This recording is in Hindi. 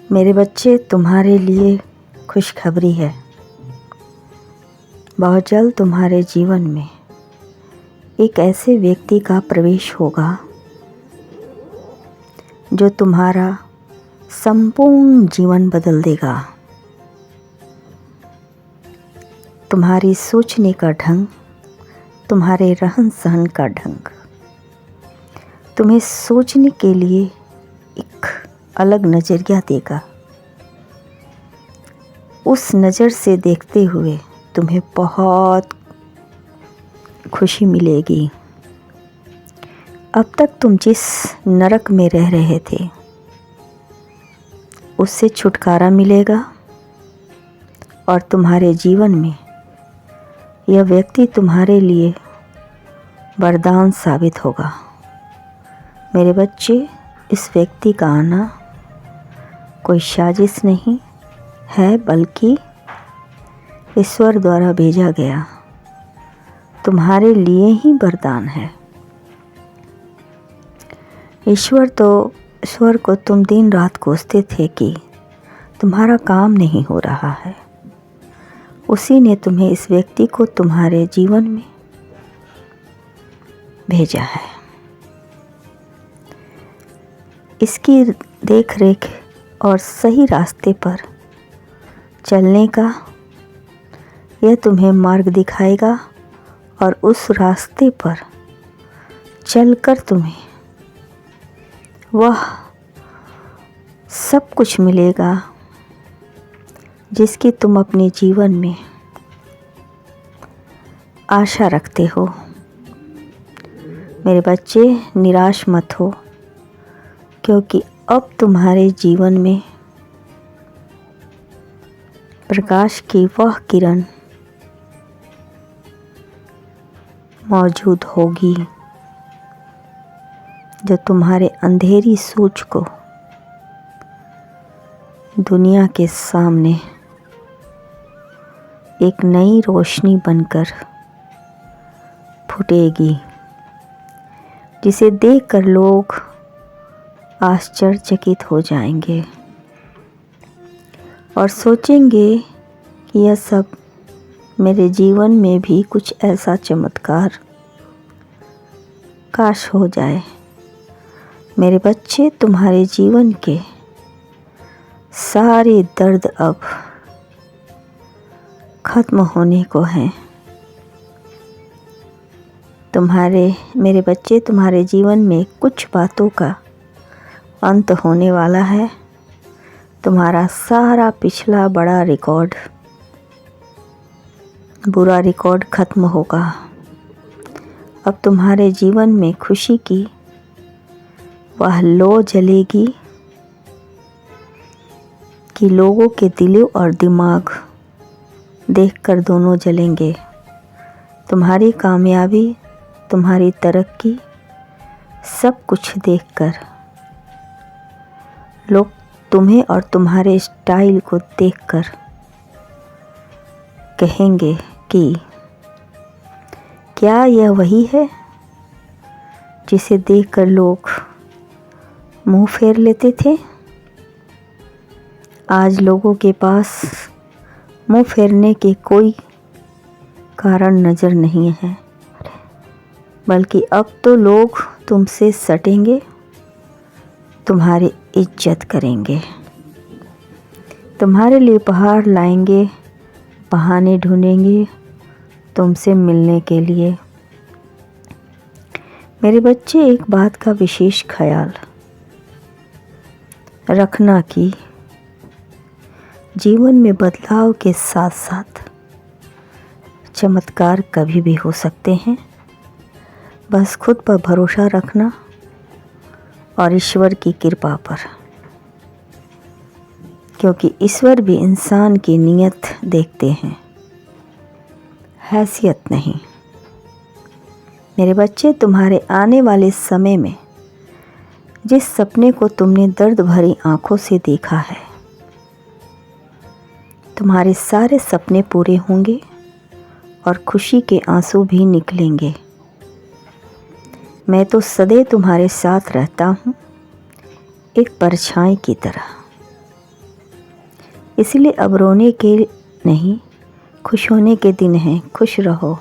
मेरे बच्चे, तुम्हारे लिए खुशखबरी है। बहुत जल्द तुम्हारे जीवन में एक ऐसे व्यक्ति का प्रवेश होगा जो तुम्हारा संपूर्ण जीवन बदल देगा। तुम्हारी सोचने का ढंग, तुम्हारे रहन सहन का ढंग तुम्हें सोचने के लिए एक अलग नज़रिया देगा। उस नज़र से देखते हुए तुम्हें बहुत खुशी मिलेगी। अब तक तुम जिस नरक में रह रहे थे उससे छुटकारा मिलेगा और तुम्हारे जीवन में यह व्यक्ति तुम्हारे लिए वरदान साबित होगा। मेरे बच्चे, इस व्यक्ति का आना कोई साजिश नहीं है, बल्कि ईश्वर द्वारा भेजा गया तुम्हारे लिए ही वरदान है। ईश्वर को तुम दिन रात कोसते थे कि तुम्हारा काम नहीं हो रहा है। उसी ने तुम्हें इस व्यक्ति को तुम्हारे जीवन में भेजा है। इसकी देख रेख और सही रास्ते पर चलने का यह तुम्हें मार्ग दिखाएगा और उस रास्ते पर चलकर तुम्हें वह सब कुछ मिलेगा जिसकी तुम अपने जीवन में आशा रखते हो। मेरे बच्चे, निराश मत हो, क्योंकि अब तुम्हारे जीवन में प्रकाश की वह किरण मौजूद होगी जो तुम्हारे अंधेरी सोच को दुनिया के सामने एक नई रोशनी बनकर फूटेगी, जिसे देखकर लोग आश्चर्यचकित हो जाएंगे और सोचेंगे कि यह सब मेरे जीवन में भी कुछ ऐसा चमत्कार काश हो जाए। मेरे बच्चे, तुम्हारे जीवन के सारे दर्द अब खत्म होने को हैं। मेरे बच्चे, तुम्हारे जीवन में कुछ बातों का अंत होने वाला है। तुम्हारा सारा पिछला बुरा रिकॉर्ड खत्म होगा। अब तुम्हारे जीवन में खुशी की वह लौ जलेगी कि लोगों के दिलों और दिमाग देखकर दोनों जलेंगे। तुम्हारी कामयाबी, तुम्हारी तरक्की, सब कुछ देखकर लोग तुम्हें और तुम्हारे स्टाइल को देखकर कहेंगे कि क्या यह वही है जिसे देखकर लोग मुंह फेर लेते थे। आज लोगों के पास मुंह फेरने के कोई कारण नज़र नहीं है, बल्कि अब तो लोग तुमसे सटेंगे, तुम्हारी इज्जत करेंगे, तुम्हारे लिए उपहार लाएंगे, बहाने ढूंढेंगे तुमसे मिलने के लिए। मेरे बच्चे, एक बात का विशेष ख्याल रखना कि जीवन में बदलाव के साथ साथ चमत्कार कभी भी हो सकते हैं। बस खुद पर भरोसा रखना और ईश्वर की कृपा पर, क्योंकि ईश्वर भी इंसान की नीयत देखते हैं, हैसियत नहीं। मेरे बच्चे, तुम्हारे आने वाले समय में जिस सपने को तुमने दर्द भरी आंखों से देखा है, तुम्हारे सारे सपने पूरे होंगे और खुशी के आंसू भी निकलेंगे। मैं तो सदैव तुम्हारे साथ रहता हूँ, एक परछाई की तरह। इसलिए अब रोने के नहीं, खुश होने के दिन हैं। खुश रहो।